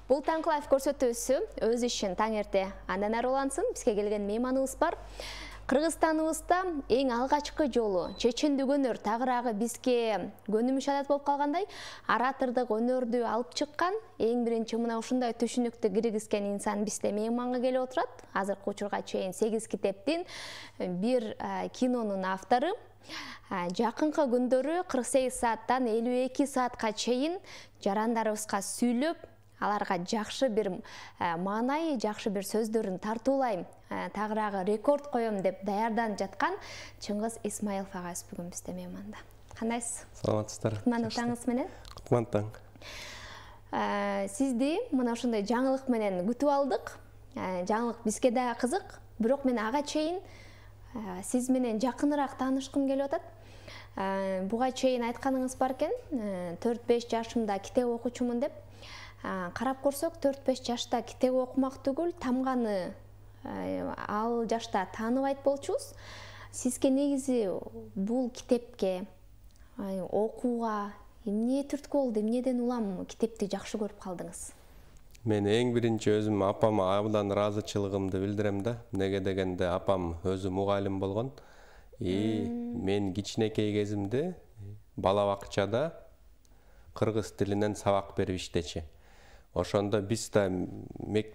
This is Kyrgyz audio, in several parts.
Бул Таңкы Лайф көрсөтүүсү өз ишин таң эрте андан ары улансын. Бизге келген мейманыбыз бар. Кыргызстаныбызда эң алгачкы жолу чечендик өнөр тагыраагы бизге көнүмүш адат болуп калгандай, оратордук өнөрдү алып чыккан, эң биринчи мына ушундай түшүнүктү киргизген инсан бизде мейманга келип отурат. Азыркы учурга чейин 8 китептин, бир кинонун автору. Жакынкы күндөрү 48 сааттан 52 саатка чейин жарандарыбызга сүйлөп, аларга жакшы бир маанай, жакшы бир сөздөрүн тартуулайм, тагыраагы рекорд коем деп даярданып жаткан Чыңгыз Исмаилов агайыбыз бүгүн бизде мейманда. Кандайсыз? Саламатсыздар. Кутмандуу таңыңыз менен. Кутмандуу таң. Сизди мына ушундай жаңылык менен күтүп алдык. Жаңылык бизге да кызык, бирок мен ага чейин сиз менен жакыныраак таанышкым келип атат. Буга чейин айтканыңыз бар экен, 4-5 жашымда китеп окучумун деп. Карап көрсөк, 4-5 жашта китеп окумак түгүл, тамганы ал жашта тааныбайт болчубуз. Сизге негизи бул китепке окууга эмне түрткү болду, эмнеден улам китепти жакшы көрүп калдыңыз? Мен эң биринчи өзүм апама абдан ыраазычылыгымды билдирем да. Неге дегенде апам өзү мугалим болгон. Мен кичинекей кезимде бала бакчада кыргыз тилинен сабак берип иштечи. Ошондо биз да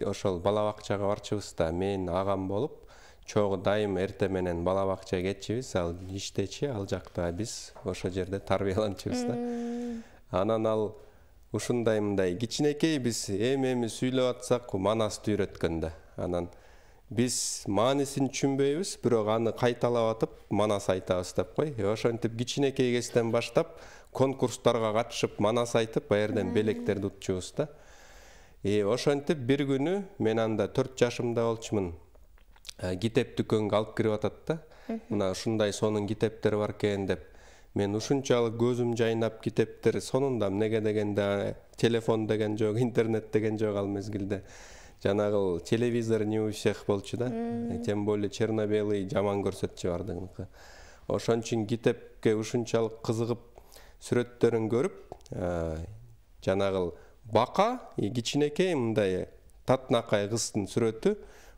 ошол бала бакчага барчыбыз да, мен агам болуп, чогуу дайым эрте менен бала бакчага кетчибиз, ал иштечи, ал жакта биз ошо жерде тарбияланчыбыз да. Анан ал ушундай мындай кичинекей биз эми сүйлөп атсак, манасты үйрөткөн да. Анан биз маанисин түшүнбөйбүз, бирок аны кайталап атып манас айтабыз деп кой. Ошентип кичинекей кезден баштап конкурстарга катышып манас айтып, аерден белектерди утчубуз да. Ошентип бир күнү мен анда 4 жашымда болчумун. Китеп дүкөнгө алып кирип атат да. Мына ушундай сонун китептер бар экен деп. Мен ушунчалык көзүм жайнап китептер сонунда, неге дегенде телефон деген жок, интернет деген жок ал мезгилде. Жанагы телевизор не у всех болчу да. Тем более черно-белый жаман көрсөтчү бардыгыныкы. Ошон үчүн китепке ушунчалык кызыгып сүрөттөрүн көрүп, жанагы бака кичинекей мындай татынакай кыздын сүрөтү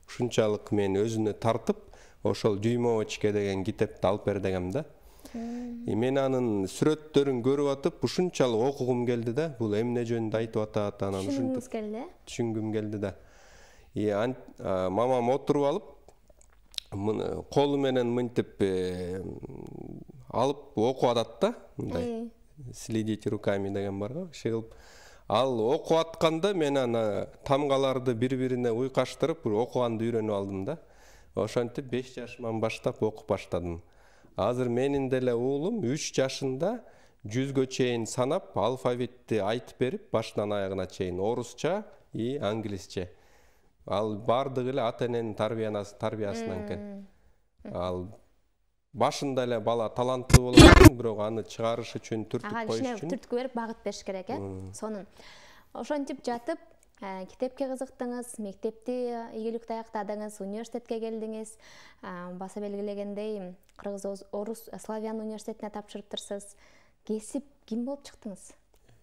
ушунчалык мени өзүнө тартып, ошол Дюймовочка деген китепти алып бер дегем да. Мен анын сүрөттөрүн көрүп атып, ушунчалык окугум келди да. Бул эмне жөнүндө айтып атат, анан ушинтип түшүнгүм келди да. Мамам отуруп алып, колу менен мынтип алып окуп атат да, мындай. Следите руками деген бар го, шыгылып. Ал окуп атканда мен аны тамгаларды бири-бирине уйкаштырып, окуганды үйрөнүп алдым да. Ошентип 5 жашыман баштап окуп баштадым. Азыр менин деле уулум 3 жашында 100гө чейин санап, алфавитти айтып берип, башынан аягына чейин орусча и англисче. Ал бардыгы эле ата-эненин тарбиясынан экен. Ал башында эле бала таланттуу болот, бирок аны чыгарыш үчүн түртүп коюш үчүн түрткү берип багыт бериш керек, сонун. Ошентип жатып, китепке кызыктыңыз, мектепти ийгиликтүү аяктадыңыз, университетке келдиңиз. Баса белгилегендей, кыргыз, орус, славян университетине тапшырыптырсыз. Кесип ким болуп чыктыңыз?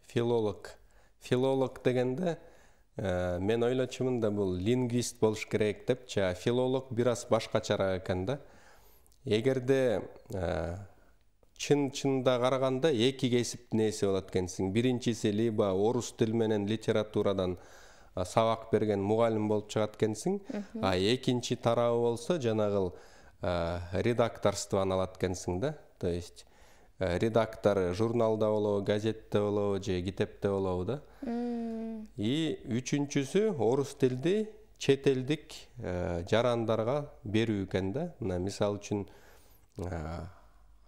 Филолог. Филолог дегенде мен ойлочумун да, бул лингвист болуш керек депчи, филолог бир аз башкачараак экен да. Эгерде чын-чынында караганда эки кесиптин ээси болот экенсиң. Биринчиси либо орус тил менен литературадан сабак берген мугалим болуп чыгат экенсиң, а экинчи тарабы болсо жанагы редакторствону алат экенсиң да. То есть редактор журналда болобу, газетте болобу же китепте болобу да. И үчүнчүсү орус тилди чет элдик жарандарга берүү экен да. Мына мисалы үчүн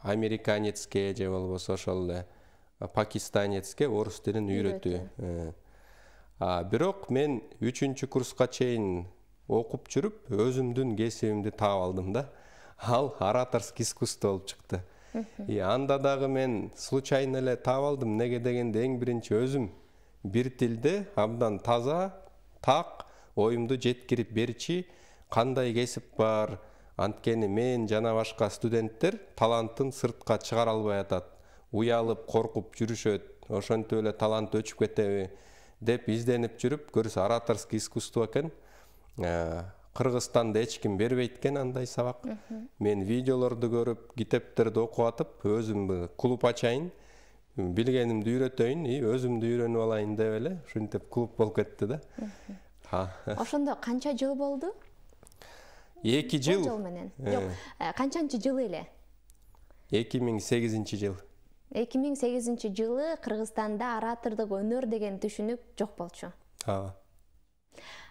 американецке же болбосо ошол эле пакистанецке орус тилин үйрөтүү. Бирок мен 3-чү курска чейин окуп жүрүп, өзүмдүн кесибимди таап алдым да. Ал ораторский искусство болуп чыкты. Анда дагы мен случайно эле таап алдым. Неге дегенде эң биринчи өзүм бир тилде абдан таза, так оюмду жеткирип берчи кандай кесип бар. Анткени мен жана башка студенттер талантын сыртка чыгара албай атат. Уялып, коркуп жүрүшөт. Ошентип эле талант өчүп кетеби? деп изденип жүрүп көрсө ораторский искусство экен. Кыргызстанда эч ким бербейт экен андай сабак. Мен видеолорду көрүп, китептерди окуп атып, өзүм клуб ачайын, билгенимди үйрөтөйүн, өзүмдү үйрөнүп алайын деп эле ушинтип клуб болуп кетти да. Ошондо канча жыл болду? 2 жыл. Жыл менен. Жок, канчанчы жылы эле? 2008-жыл. 2008-жылы Кыргызстанда оратордук өнөр деген түшүнүк жок болчу.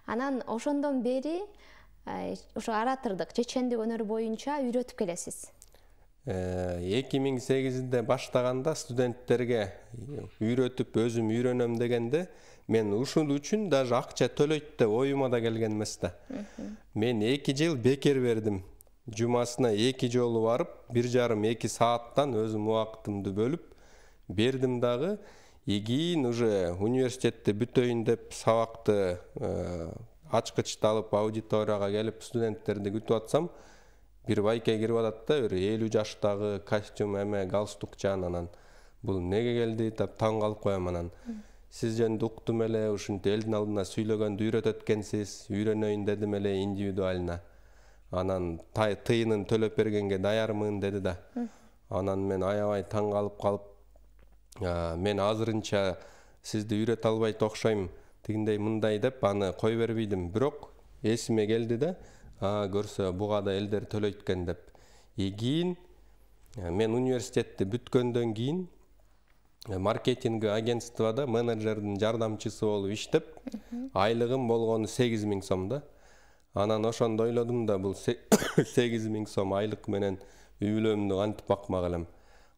Анан ошондон бери ошо оратордук, чечендик өнөр боюнча үйрөтүп келесиз. 2008-де баштаганда студенттерге үйрөтүп өзүм үйрөнөм дегенде мен ушул үчүн даже акча төлөйт деп оюма да келген эмес да. Мен 2 жыл бекер бердим. Жумасына 2 жолу барып, 1,5-2 сааттан өзүм убактымды бөлүп бердим дагы. Кийин уже университетти бүтөйүн деп сабакты ачкычты алып аудиторияга келип студенттерди күтүп атсам, бир байке кирип атат да, бир 50 жаштагы костюм эме галстук жан, анан бул эмнеге келди деп таң калып коем. Анан сиз жөнүндө уктум эле, ушинтип элдин алдына сүйлөгөндү үйрөтөт экенсиз, үйрөнөйүн дедим эле индивидуально. Анан тыйынын төлөп бергенге даярмын деди да. Анан мен аябай таң калып мен азырынча сизди үйрөтө албайт окшойм, тигиндей мындай деп аны кой бербейдим. Бирок эсиме келди да, көрсө буга да элдер төлөйт экен деп. Кийин мен университетти бүткөндөн кийин маркетинг агентствода менеджердин жардамчысы болуп иштеп, айлыгым болгону 8000 сом да. Анан ошондо ойлодум да, бул 8000 сом айлык менен үй бүлөмдү кантип бакмак элем.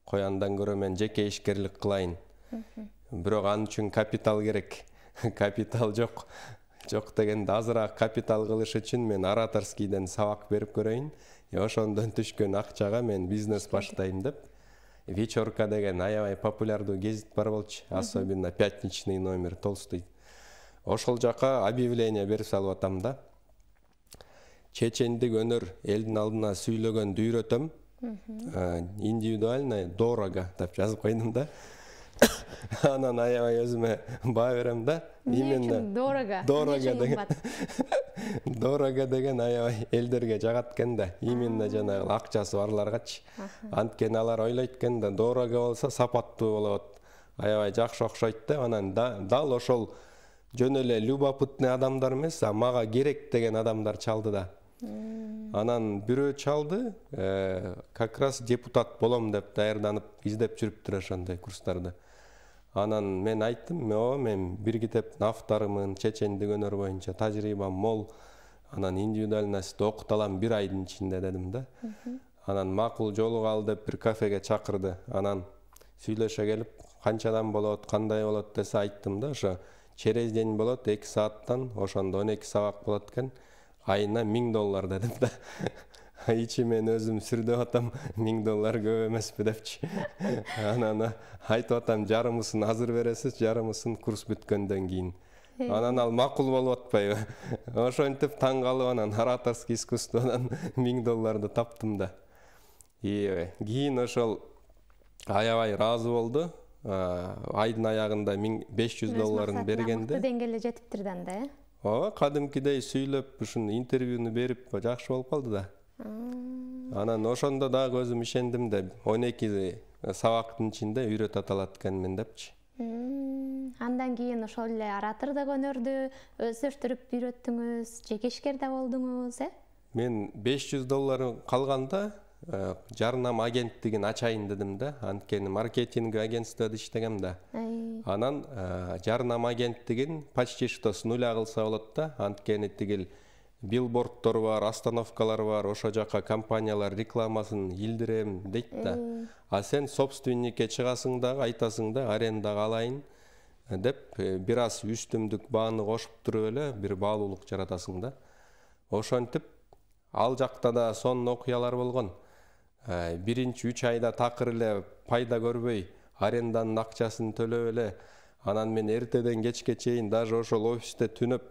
Кой андан көрө мен жеке ишкерлик кылайын. Бирок ал үчүн капитал керек. Капитал жок. Жок дегенде азыраак капитал кылыш үчүн мен ораторскийден сабак берип көрөйүн. Ошондон түшкөн акчага мен бизнес баштайм деп. Вечерка деген аябай популярдуу гезит бар болчу, особенно пятничный номер Толстой. Ошол жака объявление берип салып атам да. Чечендик өнөр элдин алдына сүйлөгөндү үйрөтөм. Индивидуально дорого деп жазып койдум да. Анан аябай өзүмө баа берем да. Именно дорого деген. Дорого деген аябай элдерге жагат экен да. Именно жанагы акчасы барларгачы. Анткени алар ойлойт экен да, дорого болсо сапаттуу болот. Аябай жакшы окшойт да. Анан дал ошол жөн эле любопытный адамдар эмес, мага керек деген адамдар чалды да. Анан бирөө чалды, как раз депутат болом деп даярданып издеп жүрүптүр ошондой курстарды. Анан мен айттым, мен бир китептин авторумун, чечендик өнөр боюнча тажрыйбам мол. Анан индивидуальность окута алам 1 айдын ичинде дедим да. Анан макул жолуга ал деп бир кафеге чакырды. Анан сүйлөшө келип, канчадан болот, кандай болот десе айттым да, ошо через день болот, 2 сааттан, ошондо 12 сабак болот экен. Айына $1000 дедим да. Ичимен өзүм сүрдөп атам, $1000 көп эмеспи депчи. Анан айтып атам, жарымысын азыр бересиз, жарымысын курс бүткөндөн кийин. Анан ал макул болуп атпайбы. Ошентип таң калып, анан ораторский искусстводан $1000 таптым да. Кийин ошол аябай ыраазы болду. Айдын аягында $500 бергенде. Мыкты деңгээлге жетиптир да анда, кадимкидей сүйлөп, ушун интервьюну берип жакшы болуп калды да. Анан ошондо дагы өзүм ишендим да, 12 сабактын ичинде үйрөтө алат экенмин депчи. Андан кийин ошол эле оратордук өнөрдү өздөштүрүп үйрөттүңүз, жеке ишкер да болдуңуз, Мен $500 калганда жарнама агенттигин ачайын дедим да, анткени маркетинг агентствода иштегем да. Анан жарнама агенттигин почти что с нуля кылса болот да, анткени тигил билбордтор бар, остановкалар бар, ошо жака компаниялар рекламасын илдирем дейт да. А сен собственникке чыгасың дагы, айтасың да, арендага алайын деп, бир аз үстүмдүк бааны кошуп туруп эле бир баалуулук жаратасың да. Ошентип ал жакта да сонун окуялар болгон. Биринчи 3 айда такыр эле пайда көрбөй, аренданын акчасын төлөп эле, анан мен эртеден кечке чейин даже ошол офисте түнөп,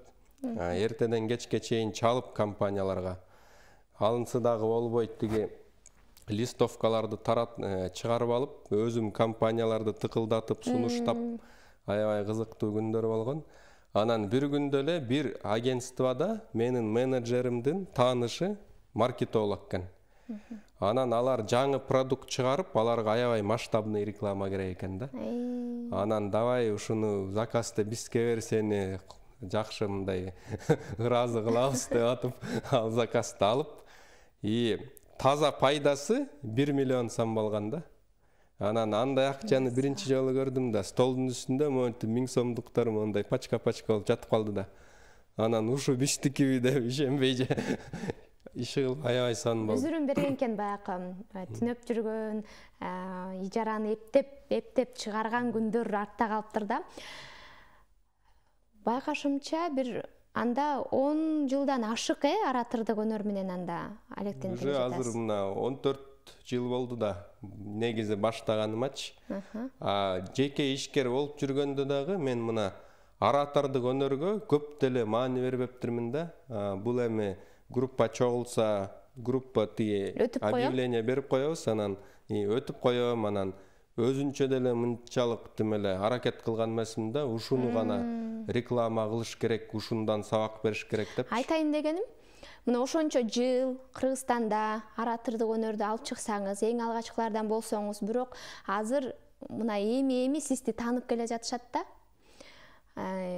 эртеден кечке чейин чалып компанияларга. Алынсы дагы болбойт, тиги листовкаларды чыгарып алып, өзүм компанияларды тыкылдатып, сунуштап, аябай кызыктуу күндөр болгон. Анан бир күндө эле бир агентствода менин менеджеримдин таанышы маркетолог экен. Анан алар жаңы продукт чыгарып, аларга аябай масштабный реклама керек экен да. Анан давай ушуну заказды бизге бер, сени жакшы мындай ыраазы кылабыз деп атып, ал заказды алып, таза пайдасы 1 миллион сом болгон да. Анан андай акчаны биринчи жолу көрдүм да, столдун үстүндө монтип 1000 сомдуктар мондай пачка болуп жатып калды да. Анан ушу биздикиби деп ишенбей же иши кылып аябай сан болду. Үзүрүн берген экен баягы түнөп жүргөн, ижараны эптеп чыгарган күндөр артта калыптыр да. Байкашымча бир анда 10 жылдан ашык оратордук өнөр менен анда алектенип жатасыз. Азыр мына 14 жыл болду да негизи баштаганымачы. Жеке ишкер болуп жүргөндө дагы мен мына оратордук өнөргө көп деле маани бербептирмин да. Бул эми группа чогулса, группа объявление берип коебуз, анан өтүп коем, анан өзүнчө деле мынчалык демеле аракет кылган эмесмин да, ушуну гана реклама кылыш керек, ушундан сабак бериш керек деп. Айтайын дегеним, мына ошончо жыл Кыргызстанда оратордук өнөрдү алып чыксаңыз, эң алгачкылардан болсоңуз, бирок азыр мына эми сизди таанып келе жатышат да.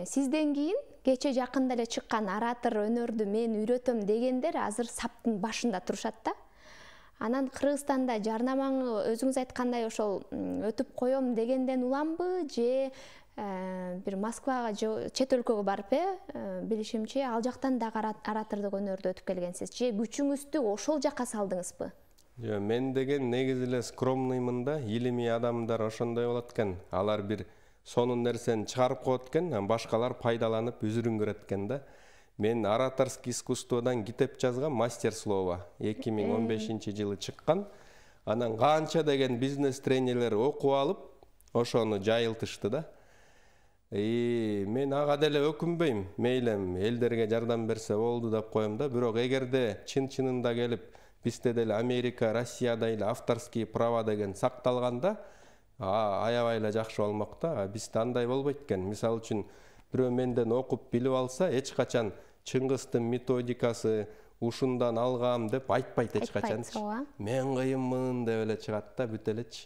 Сизден кийин кече жакында эле чыккан оратор өнөрдү мен үйрөтөм дегендер азыр саптын башында турушат да. Анан Кыргызстанда жарнамаңы өзүңүз айткандай ошол өтүп коем дегенден уламбы, же бир Москвага же чет өлкөгө барып, билишимче ал жактан дагы оратордук өнөрдү өтүп келгенсиз, же күчүңүздү ошол жакка салдыңызбы? Жок, мен деген негизи эле скромныймын да, илимий адамдар ошондой болот экен. Алар бир сонун нерсени чыгарып коет экен, башкалар пайдаланып үзүрүн көрөт экен да. Мен ораторский искусстводан китеп жазгам, мастер слова, 2015 жылы чыккан. Анан канча деген бизнес тренерлер окуп алып, ошону жайылтышты да. Мен ага деле өкүнбөйм, мейлем элдерге жардам берсе болду деп коем да. Бирок эгерде чын-чынында келип, бизде деле Америка, Россияда эле авторские права деген сакталганда, аябай эле жакшы болмок да. Бизде андай болбойт экен. Мисалы үчүн бирөө менден окуп билип алса, эч качан Чыңгыздын методикасы ушундан алгам деп айтпайт эч качан. Мен кыйынмын деп эле чыгат да, бүт элечи.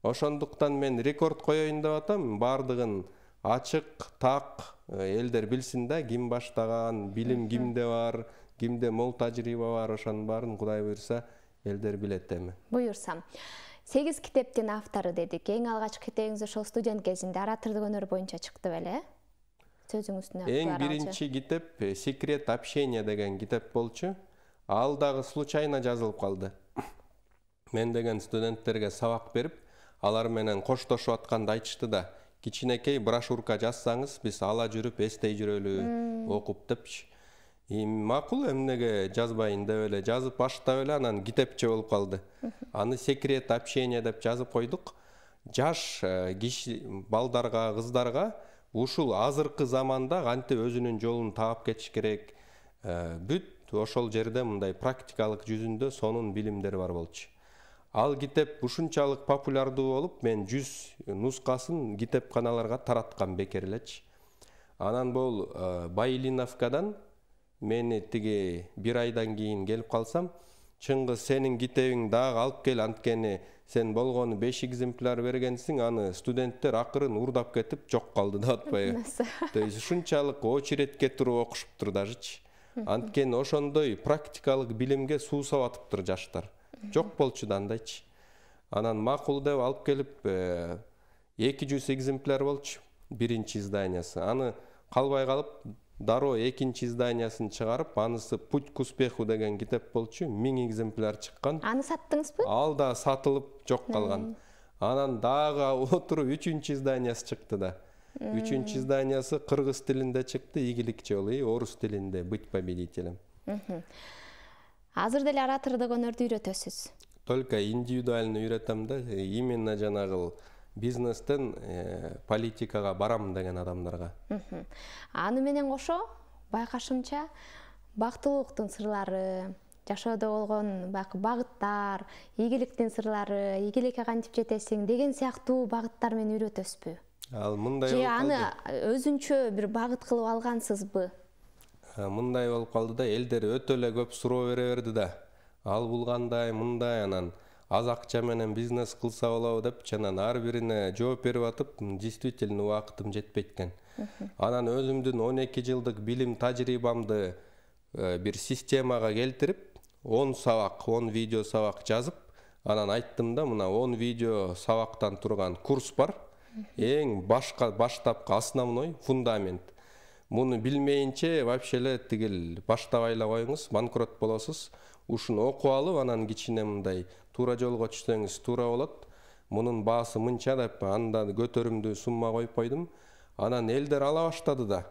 Ошондуктан мен рекорд коеюн деп атам, бардыгын ачык, так элдер билсин да, ким баштаган, билим кимде бар, кимде мол тажрыйба бар, ошонун баарын Кудай буйрса элдер билет эми. Буйрсам. 8 китептин автору дедик. Эң алгачкы китебиңиз ошол студент кезинде оратордук өнөр боюнча чыкты беле? Сөзүңүздүн эң биринчи китеп «Секрет общения» деген китеп болчу. Ал дагы случайно жазылып калды. Мен деген студенттерге сабак берип, алар менен коштошуп атканда айтышты да, кичинекей брошюрка жазсаңыз, биз ала жүрүп эстей жүрөлү, окуп депчи. Макул, эмнеге жазбайын деп эле жазып баштап эле анан китепче болуп калды. Аны «Секрет общения» деп жазып койдук. Жаш киши балдарга, кыздарга ушул азыркы заманда кантип өзүнүн жолун таап кетиш керек, бүт ошол жерде мындай практикалык жүзүндө сонун билимдер бар болчу. Ал китеп ушунчалык популярдуу болуп, мен 100 нускасын китепканаларга тараткан бекер элечи. Анан бул Байлиновкадан мени тиги 1 айдан кийин келип калсам, Чыңгыз, сенин китебиң дагы алып кел, анткени сен болгону 5 экземпляр бергенсиң, аны студенттер акырын урдап кетип жок калды да атпайбы. То есть ушунчалык очередке туруп окушуптур дажычы. Анткени ошондой практикалык билимге суусап атыптыр жаштар. Жок болчу да андайчы. Анан макул деп алып келип 200 экземпляр болчу биринчи изданиясы. Аны калбай калып дароо экинчи изданиясын чыгарып, анысы «Путь к успеху» деген китеп болчу, 1000 экземпляр чыккан. Аны саттыңызбы? Ал да сатылып жок калган. Анан дагы отуруп 3-чү изданиясы чыкты да. 3-чү изданиясы кыргыз тилинде чыкты, игиликче болу, орус тилинде «Быть победителем». Азыр деле оратордук өнөрдү үйрөтөсүз? Только индивидуально үйрөтөм да, именно жанагы бизнестен политикага барам деген адамдарга. Аны менен кошо байкашымча бактылуулуктун сырлары, жашоодо болгон багыттар, ийгиликтин сырлары, ийгиликке кантип жетесиң деген сыяктуу багыттар менен үйрөтөсүзбү? Ал мындай же болуп аны калды. өзүнчө бир багыт кылып алгансызбы? Мындай болуп калды да, элдер өтө эле көп суроо бере берди да. Ал бул кандай, мындай, анан аз акча менен бизнес кылса болобу деп, анан ар бирине жооп берип атып, действительно убакытым жетпейт экен. Анан өзүмдүн 12 жылдык билим тажрыйбамды бир системага келтирип, 10 сабак, 10 видео сабак жазып, анан айттым да, мына 10 видео сабактан турган курс бар. Эң баштапкы основной фундамент. Муну билмейинче вообще эле тигил баштабай эле коюңуз, банкрот болосуз. Ушуну окуп алып, анан кичине мындай туура жолго түшсөңүз туура болот. Мунун баасы мынча деп, анда көтөрүмдүү сумма коюп койдум. Анан элдер ала баштады да.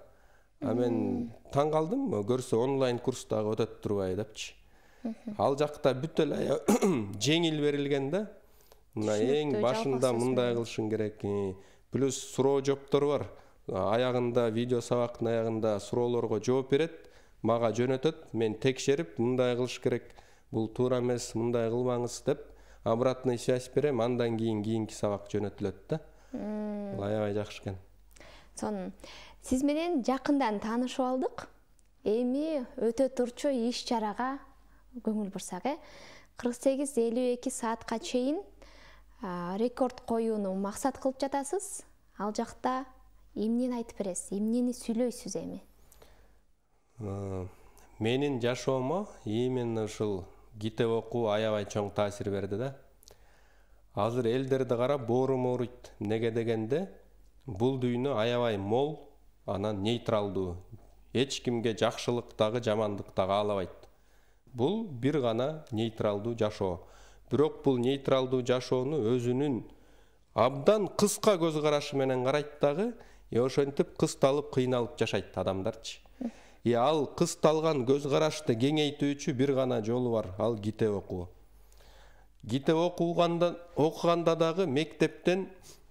Мен таң калдым, көрсө онлайн курстагы өтөт турбай депчи. Ал жакта бүт эле жеңил берилген да. Мына эң башында мындай кылышың керек. Плюс суроо жооптору бар. Аягында видео сабактын аягында суроолорго жооп берет, мага жөнөтөт, мен текшерип, мындай кылыш керек, бул туура эмес, мындай кылбаңыз деп обратный связь берем, андан кийинки сабак жөнөтүлөт да. Аябай жакшы экен. Сонун. Сиз менен жакындан таанышып алдык. Эми өтө турчу иш-чарага көңүл бурсак, 48-52 саатка чейин рекорд коюуну максат кылып жатасыз. Ал жакта эмнени айтып бересиз, эмнени сүйлөйсүз эми? Менин жашоомо именно ушул китеп окуу аябай чоң таасир берди да. Азыр элдерди карап боорум ооруйт. Неге дегенде, бул дүйнө аябай мол, анан нейтралдуу. Эч кимге жакшылык дагы, жамандык дагы каалабайт. Бул бир гана нейтралдуу жашоо. Бирок бул нейтралдуу жашоону өзүнүн абдан кыска көз карашы менен карайт дагы, ошентип кысталып, кыйналып жашайт адамдарчы. Ал кысталган көз карашты кеңейтүүчү бир гана жолу бар, ал китеп окуу. Китеп окуганда дагы мектептен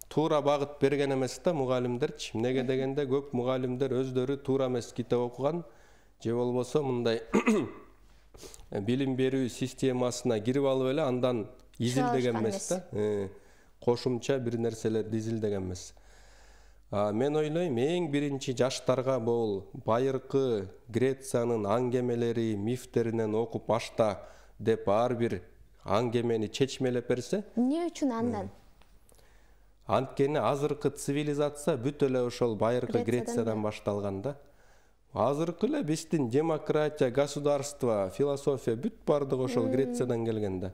туура багыт берген эмес да мугалимдерчи. Неге дегенде көп мугалимдер өздөрү туура эмес китеп окуган, же болбосо мындай билим берүү системасына кирип алып эле андан изилдеген эмес да. Кошумча бир нерселерди изилдеген эмес. Мен ойлойм, эң биринчи жаштарга бул байыркы Грециянын аңгемелери, мифтеринен окуп башта деп ар бир аңгемени чечмелеп берсе. Эмне үчүн андан? Анткени азыркы цивилизация бүт эле ошол байыркы Грециядан башталган да. Азыркы эле биздин демократия, государство, философия бүт бардыгы ошол Грециядан келген да.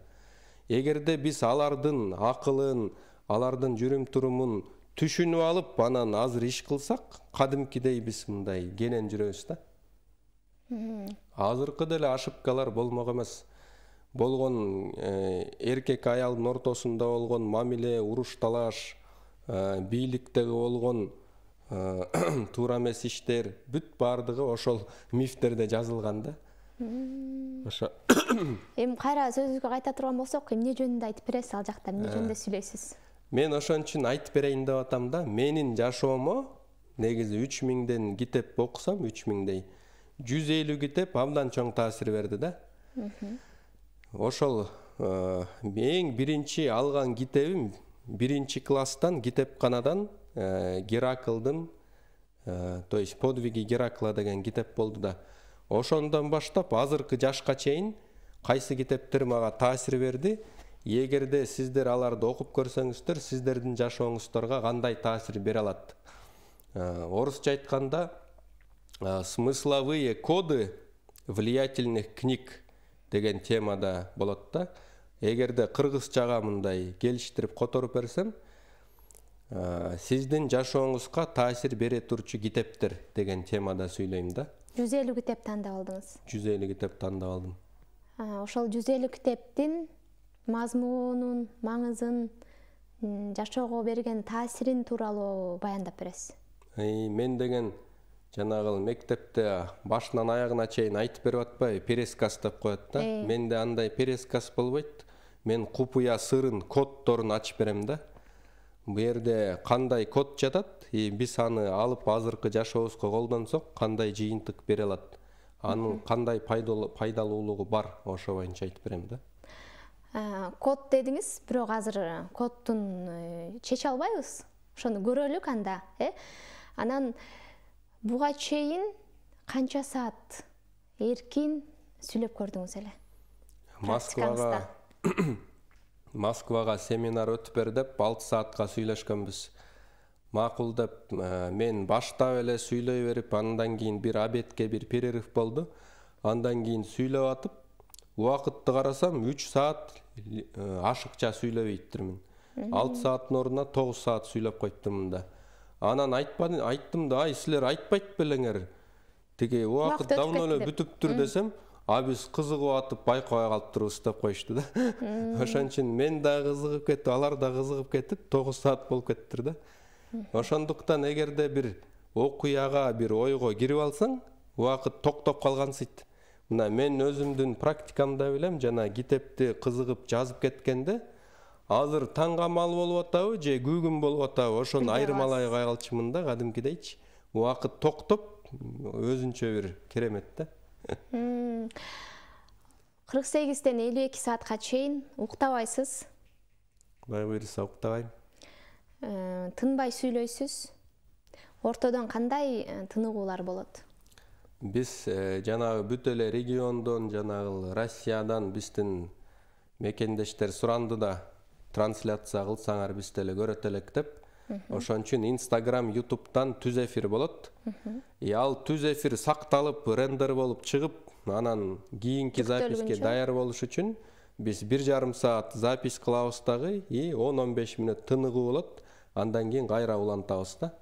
Эгерде биз алардын акылын, алардын жүрүм-турумун түшүнүп алып, анан азыр иш кылсак, кадимкидей биз мындай кенен жүрөбүз да. Азыркы деле ошибкалар болмок эмес. Болгон эркек аялдын ортосунда болгон мамиле, уруш талаш, бийликтеги болгон туура эмес иштер бүт бардыгы ошол мифтерде жазылган да. Ошо. Эми кайра сөзүбүзгө кайта турган болсок, эмне жөнүндө айтып бересиз, ал жакта эмне жөнүндө сүйлөйсүз? Мен ошон үчүн айтып берейин деп атам да. Менин жашоомо негизи 3000ден китеп окусам, 3000дей 150 китеп абдан чоң таасир берди да. Ошол эң биринчи алган китебим 1-класстан китепканадан Гераклдын, то есть подвиги Геракла деген китеп болду да. Ошондон баштап азыркы жашка чейин кайсы китептер мага таасир берди? Эгерде сиздер аларды окуп көрсөңүздөр, сиздердин жашооңуздарга кандай таасир бере алат? Орусча айтканда, смысловые коды влиятельных книг деген темада болот да. Эгерде кыргызчага мындай келиштирип которуп берсем, сиздин жашооңузга таасир бере турчу китептер деген темада сүйлөйм да. 150 китеп тандап алдыңыз. 150 китеп тандап алдым. Ошол 150 китептин мазмунун, маңызын, жашоого берген таасирин тууралуу баяндап бересиз. Мен деген жанагы мектепте башынан аягына чейин айтып берип атпайбы, пересказ деп коет да. Менде андай пересказ болбойт. Мен купуя сырын, коддорун ачып берем да. Бу жерде кандай код жатат, биз аны алып азыркы жашообузга колдонсок, кандай жыйынтык бере алат, анын кандай пайдалуулугу бар, ошо боюнча айтып берем да. Код дедиңиз, бирок азыр коддун чече албайбыз. ошону көрөлүк анда, Анан буга чейин канча саат эркин сүйлөп көрдүңүз эле? Москвага семинар өтүп бер деп 6 саатка сүйлөшкөнбүз. Макул деп мен баштап эле сүйлөй берип, андан кийин бир обедке бир перерыв болду. Андан кийин сүйлөп атып, убакытты карасам 3 саат ашыкча сүйлөбөйттүрмүн. 6 сааттын ордуна 9 саат сүйлөп койттурмун да. Анан айттым да, силер айтпайт белеңер. Тиги убакыт давно эле бүтүптүр десем, биз кызыгып атып байкабай калыптырбыз деп коюшту да. Ошон үчүн мен да кызыгып кетип, алар да кызыгып кетип, 9 саат болуп кеттир да. Ошондуктан эгерде бир окуяга, бир ойго кирип алсаң, убакыт токтоп калгансыйт. Мына мен өзүмдүн практикамда билем, жана китепти кызыгып жазып кеткенде, азыр таңгамал болуп атабы же күйгүн болуп атабы, ошону айырмалай калчумун да, кадимкидейчи. Убакыт токтоп, өзүнчө бир керемет да. 48-тен 52 саатка чейин уктабайсыз. Кудай буйруса уктабайм. Тынбай сүйлөйсүз. Ортодон кандай тыныгуулар болот? Биз жанагы бүт эле региондон, жанагы Россиядан биздин мекендештер суранды да, трансляция кылсаңар биз деле көрөт элек деп. Ошон үчүн Instagram, YouTube'дан түз эфир болот. Ал түз эфир сакталып, рендер болуп чыгып, анан кийинки записке даяр болуш үчүн биз 1,5 саат запись кылабыз дагы, 10-15 мүнөт тыныгуу болот. Андан кийин кайра улантабыз да.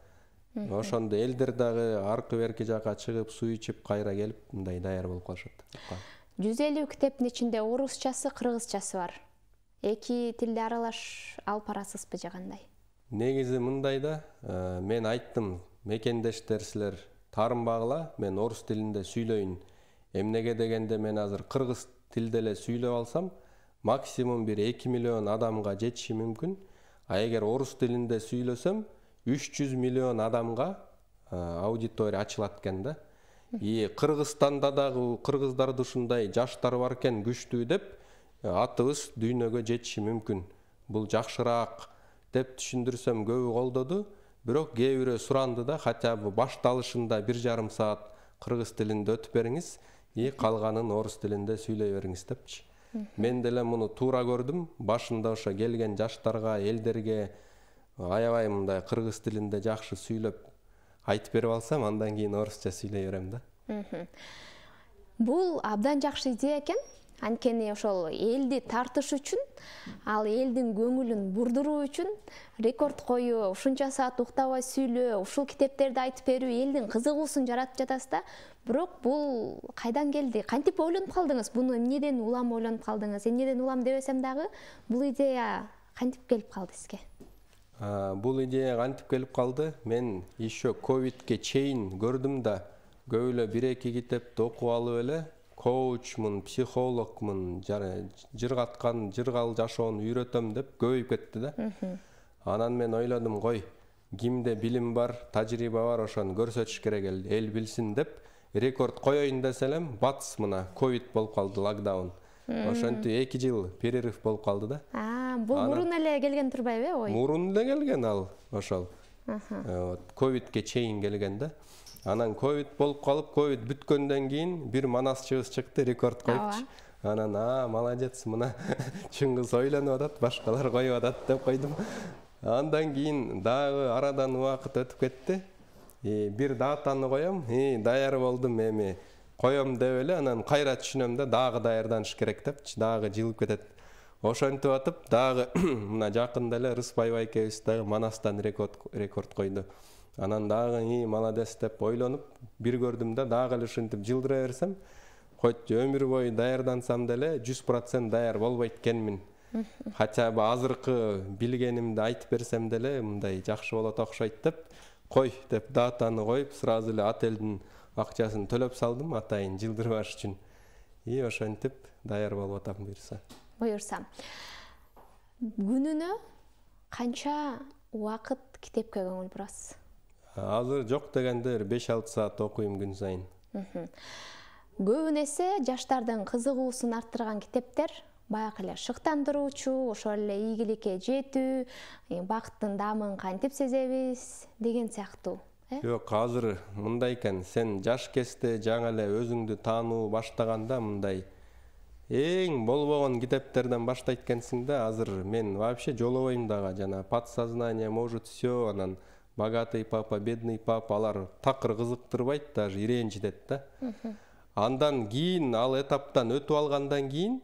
Ошондо элдер дагы аркы-берки жака чыгып, суу ичип, кайра келип, мындай даяр болуп калышат. 150 китептин ичинде орусчасы, кыргызчасы бар. Эки тилди аралаш алып барасызбы же кандай? Негизи мындай да, мен айттым, мекендештер силер таарынбагыла, мен орус тилинде сүйлөйүн. Эмнеге дегенде мен азыр кыргыз тилде эле сүйлөп алсам, максимум бир 2 миллион адамга жетиши мүмкүн. Эгер орус тилинде сүйлөсөм, 300 миллион адамга аудитория ачылат экен да. Кыргызстанда дагы кыргыздарды ушундай жаштар бар экен, күчтүү деп, атыбыз дүйнөгө жетиши мүмкүн. Бул жакшыраак деп түшүндүрсөм көбү колдоду. Бирок кээ бирөө суранды да, хотя бы башталышында 1,5 саат кыргыз тилинде өтүп бериңиз, калганын орус тилинде сүйлөй бериңиз депчи. Мен деле муну туура көрдүм. Башында ошо келген жаштарга, элдерге аябай мындай кыргыз тилинде жакшы сүйлөп айтып берип алсам, андан кийин орусча сүйлөй берем да. Бул абдан жакшы идея экен. Анткени ошол элди тартыш үчүн, ал элдин көңүлүн бурдуруу үчүн рекорд коюу, ушунча саат уктабай сүйлөө, ушул китептерди айтып берүү, элдин кызыгуусун жаратып жатасыз да. Бирок бул кайдан келди? Кантип ойлонуп калдыңыз? Буну эмнеден улам ойлонуп калдыңыз? Эмнеден улам дебесем дагы, бул идея кантип келип калды сизге? Бул идея кантип келип калды? Мен еще ковидке чейин көрдүм да, көп эле 1-2 китепти окуп алып эле, коучмун, психологмун, жыргаткан, жыргал жашоону үйрөтөм деп көбөйүп кетти да. Анан мен ойлодум, кой, кимде билим бар, тажрыйба бар, ошону көрсөтүш керек эл билсин деп, рекорд коеюн деселем, бац мына ковид болуп калды, локдаун. Ошентип 2 жыл перерыв болуп калды да. Бул мурун эле келген турбайбы ой? Мурун эле келген ал, ошол. Ковидке чейин келген да. Анан ковид болуп калып, ковид бүткөндөн кийин бир манасчыбыз чыкты, рекорд коюпчу. Анан молодец, мына Чыңгыз ойлонуп атат, башкалар коюп атат деп койдум. Андан кийин дагы арадан убакыт өтүп кетти. Бир датаны коем, даяр болдум, эми коем деп эле, анан кайра түшүнөм да, дагы даярданыш керек депчи, дагы жылып кетет. Ошентип атып, дагы мына жакында эле Рыспай байкебиз дагы Манастан рекорд койду. Анан дагы молодец деп ойлонуп, бир көрдүм да, дагы эле ушинтип жылдыра берсем, хоть өмүр бою даярдансам деле 100% даяр болбойт экенмин. Хотя бы азыркы билгенимди айтып берсем деле, мындай жакшы болот окшойт деп, кой деп датаны коюп, сразу эле отелдин акчасын төлөп салдым, атайын жылдырбаш үчүн. Ошентип даяр болуп атам буюрса. Күнүнө канча убакыт китепке көңүл бурасыз? Азыр жок дегенде 5-6 саат окуйм күн сайын. Көбүн эсе жаштардын кызыгуусун арттырган китептер баягы эле шыктандыруучу, ошол эле ийгиликке жетүү, бакыттын даамын кантип сезебиз деген сыяктуу. Жок, азыр мындай экен, сен жаш кезде жаңы эле өзүңдү таануу баштаганда мындай эң болбогон китептерден баштайт экенсиң да. Азыр мен вообще жолобойм дагы, жана подсознание может все, анан богатый папа, бедный папа, алар такыр кызыктырбайт, даже иренчитет да. Андан кийин, ал этаптан өтүп алгандан кийин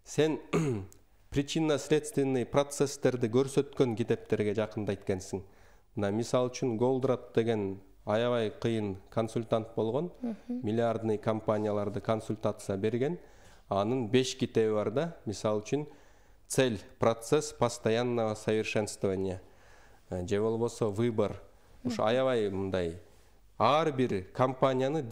сен причинно-следственный процесстерди көрсөткөн китептерге жакындайт экенсиң. Мына мисал үчүн Голдрат деген аябай кыйын консультант болгон, миллиардный компанияларды консультация берген. Анын 5 китеби бар да. Мисал үчүн цель, процесс постоянного совершенствования. Же болбосо выбор. Ушу аябай мындай ар бир компанияны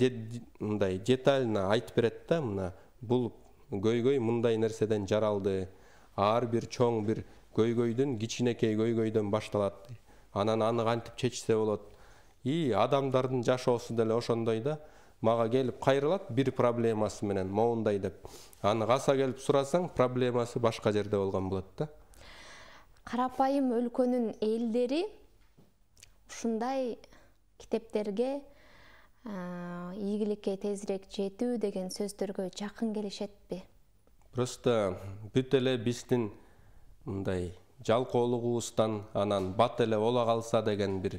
мындай детально айтып берет да. Мына бул көйгөй мындай нерседен жаралды. Ар бир чоң бир көйгөйдөн, кичинекей көйгөйдөн башталат. Анан аны кантип чечсе болот. И адамдардын жашоосу деле ошондой да. Мага келип кайрылат бир проблемасы менен моундай деп. Аны каса келип сурасаң, проблемасы башка жерде болгон болот да. Карапайым өлкөнүн элдери ушундай китептерге ийгиликке тезирээк жетүү деген сөздөргө жакын келишетпи? Просто бүт эле биздин мындай жалкоолугубуздан анан бат эле ола калса деген бир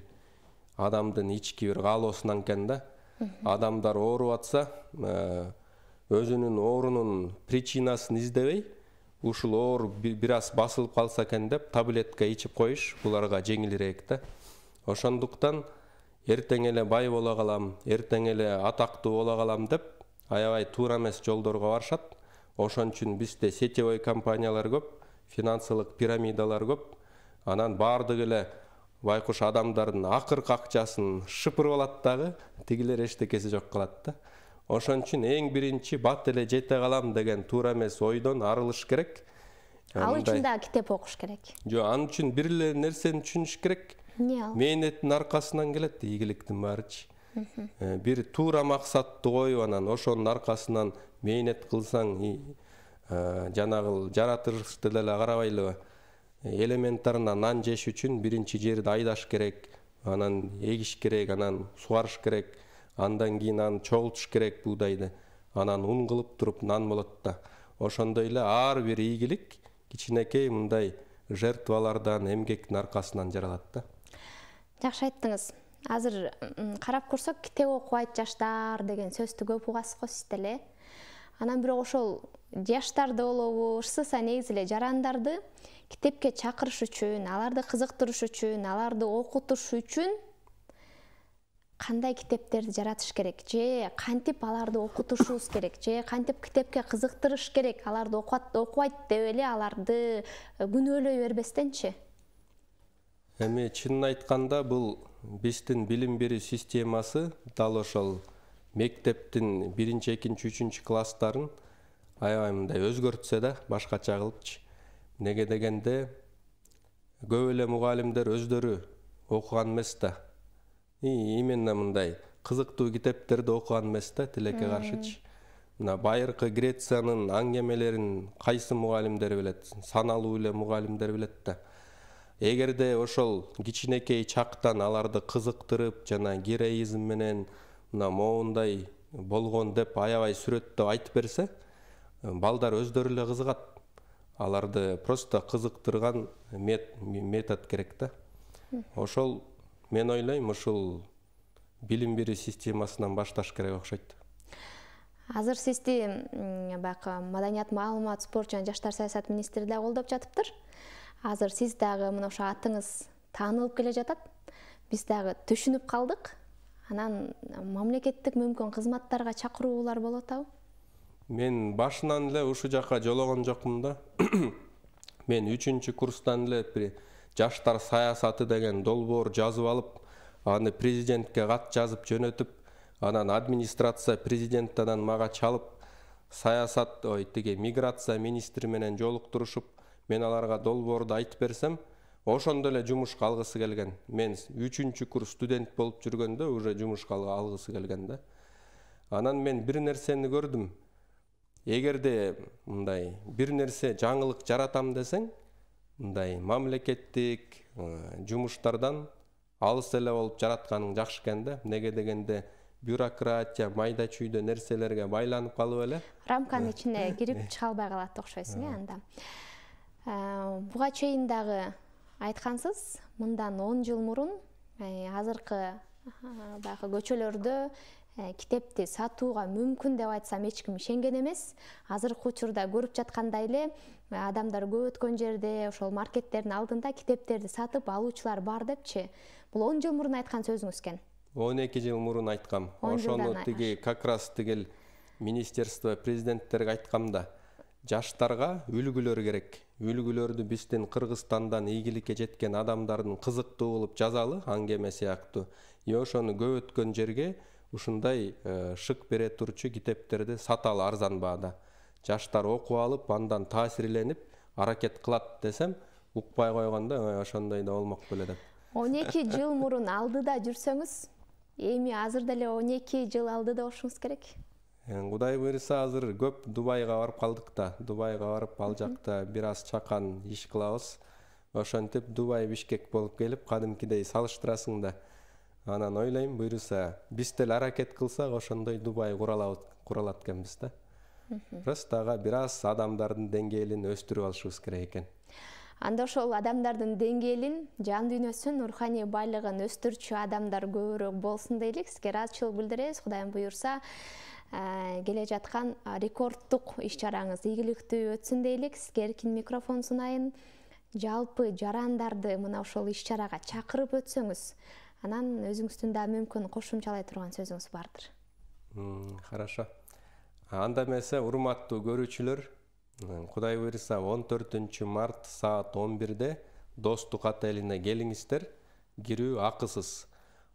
адамдын ички бир каалоосунан экен да. Адамдар ооруп атса, өзүнүн оорунун причинасын издебей, ушул оор бир аз басылып калса экен деп таблетка ичип коюш буларга жеңилирээк да. Ошондуктан эртең эле бай боло калам, эртең эле атактуу боло калам деп аябай туура эмес жолдорго барышат. Ошон үчүн бизде сетевой компаниялар көп, финансылык пирамидалар көп. Анан баардыгы эле байкуш адамдардын акыркы акчасын шыпырып алат дагы, тигилер эчтекеси жок калат да. Ошон үчүн эң биринчи бат эле жете калам деген туура эмес ойдон арылыш керек. Ал үчүн да китеп окуш керек. Жок, ал үчүн бир эле нерсени түшүнүш керек. Эмне ал? Мээнеттин аркасынан келет ийгиликтин баарычы. Бир туура максатты коюп, анан ошонун аркасынан мээнет кылсаң, жанагы жаратылышты деле карабайлыбы? Элементарына нан жеш үчүн биринчи жерди айдаш керек, анан эгиш керек, анан сугарыш керек, андан кийин аны чогултуш керек буудайды, анан ун кылып туруп нан болот да. Ошондой эле ар бир ийгилик кичинекей мындай жертвалардан, эмгектин аркасынан жаралат да. Жакшы айттыңыз. Азыр карап көрсөк, китеп окубайт жаштар деген сөздү көп угасыз го сиз деле. Анан бирок ошол жаштарды болобу, ышсыса негизи эле жарандарды китепке чакырыш үчүн, аларды кызыктырыш үчүн, аларды окутуш үчүн кандай китептерди жаратыш керек? Же кантип аларды окутушубуз керек? Же кантип китепке кызыктырыш керек? Аларды окубайт деп эле аларды күнөөлөй бербестенчи? Эми чынын айтканда бул биздин билим берүү системасы дал ошол мектептин 1, 2, 3 класстарын аябай мындай өзгөртсө да, башкача кылыпчы. Неге дегенде көп эле мугалимдер өздөрү окуган эмес да. Именно мындай кызыктуу китептерди окуган эмес да, тилекке каршычы. Мына байыркы Грециянын аңгемелерин кайсы мугалимдер билет? Саналуу эле мугалимдер билет да. Эгерде ошол кичинекей чактан аларды кызыктырып, жана героизм менен мына моундай болгон деп аябай сүрөттөп айтып берсе, балдар өздөрү эле кызыгат. Аларды просто кызыктырган метод керек да. Ошол мен ойлойм, ушул билим берүү системасынан башташ керек окшойт. Азыр сизди баягы маданият, маалымат, спорт жана жаштар саясат министри да колдоп жатыптыр. Азыр сиз дагы мына ошо атыңыз таанылып келе жатат. Биз дагы түшүнүп калдык. Анан мамлекеттик мүмкүн кызматтарга чакыруулар болуп атабы? Мен башынан эле ушу жака жологон жокмун да. Мен 3 курстан эле жаштар саясаты деген долбоор жазып алып, аны президентке кат жазып жөнөтүп, анан администрация президенттен мага чалып, саясат, миграция министри менен жолуктурушуп, мен аларга долбоорду айтып берсем, ошондо эле жумушка алгысы келген. Мен 3 курс студент болуп жүргөндө уже жумушка алгысы келген да. Анан мен бир нерсени көрдүм. эгерде мындай бир нерсе жаңылык жаратам десең, мындай мамлекеттик жумуштардан алыс эле болуп жаратканың жакшы экен да. Неге дегенде бюрократия, майда чүйдө нерселерге байланып калып эле рамканын ичине кирип чыга албай калат окшойсуң анда. Буга чейин дагы айткансыз, мындан 10 жыл мурун азыркы баягы көчөлөрдө китепти сатууга мүмкүн деп айтсам эч ким ишенген эмес. Азыркы учурда көрүп жаткандай эле адамдар көп өткөн жерде, ошол маркеттердин алдында китептерди сатып алуучулар бар депчи. Бул 10 жыл мурун айткан сөзүңүз экен. 12 жыл мурун айткам. Ошону тиги как раз тигил министерство президенттерге айткамда, жаштарга үлгүлөр керек. Үлгүлөрдү биздин Кыргызстандан ийгиликке жеткен адамдардын кызыктуу кылып жазалы, аңгеме сыяктуу. Ошону көп өткөн жерге ушундай шык бере турчу китептерди саталы арзан баада. Жаштар окуп алып, андан таасирленип, аракет кылат десем, укпай койгондо ошондой да болмок беле деп. 12 жыл мурун алдыда жүрсөңүз, эми азыр деле 12 жыл алдыда болушуңуз керек. Кудай буйруса азыр көп Дубайга барып калдык да. Дубайга барып ал жакта бир аз чакан иш кылабыз. Ошентип Дубай Бишкек болуп келип, кадимкидей салыштырасың да. Анан ойлойм, буйруса биз деле аракет кылсак ошондой Дубай куралат экенбиз да. Просто ага бир аз адамдардын деңгээлин өстүрүп алышыбыз керек экен. Анда ошол адамдардын деңгээлин, жан дүйнөсүн, руханий байлыгын өстүрчү адамдар көбүрөөк болсун дейлик. Сизге ыраазычылык билдиребиз. Кудайым буйурса, келе жаткан рекорддук иш-чараңыз ийгиликтүү өтсүн дейлик. Сизге эркин микрофон сунайын. Жалпы жарандарды мына ошол иш-чарага чакырып өтсөңүз, анан өзүңүздүн да мүмкүн кошумчалай турган сөзүңүз бардыр. Хорошо. Анда эмесе, урматтуу көрүүчүлөр, Кудай буйруса 14 март саат 11-де Достук отелине келиңиздер. Кирүү акысыз.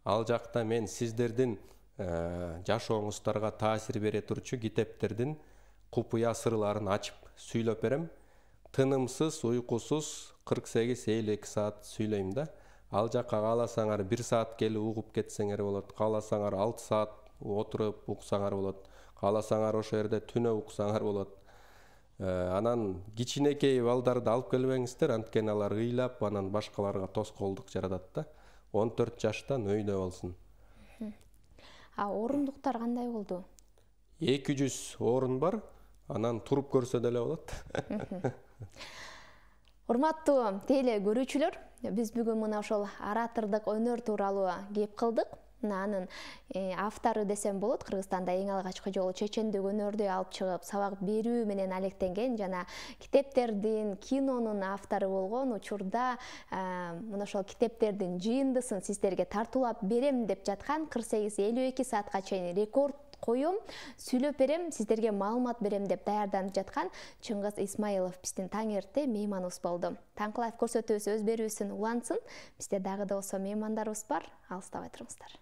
Ал жакта мен сиздердин жашооңуздарга таасир бере турчу китептердин купуя сырларын ачып сүйлөп берем. Тынымсыз, уйкусуз 48-52 саат сүйлөйм да. Ал жакка кааласаңар 1 саат келип угуп кетсеңер болот, кааласаңар 6 саат отуруп уксаңар болот, кааласаңар ошол жерде түнө уксаңар болот. Анан кичинекей балдарды алып келбеңиздер, анткени алар ыйлап, анан башкаларга тоскоолдук жаратат да. 14 жаштан өйдө болсун. Орундуктар кандай болду? 200 орун бар, анан туруп көрсө деле болот. Урматтуу теле көрүүчүлөр, биз бүгүн мына ошол оратордук өнөр тууралуу кеп кылдык. Анын автору десем болот, Кыргызстанда эң алгачкы жолу чечендик өнөрдү алып чыгып, сабак берүү менен алектенген жана китептердин, кинонун автору болгон учурда мына ошол китептердин жыйындысын сиздерге тартуулап берем деп жаткан 48-52 саатка чейин рекорд коюм, сүйлөп берем, сиздерге маалымат берем деп даярданып жаткан Чыңгыз Исмаилов биздин таң эрте мейманыбыз болду. Таңкы лайф көрсөтүүбүз өз берүүсүн улантсын. Бизде дагы да болсо меймандарыбыз бар. Алыстабай туруңуздар.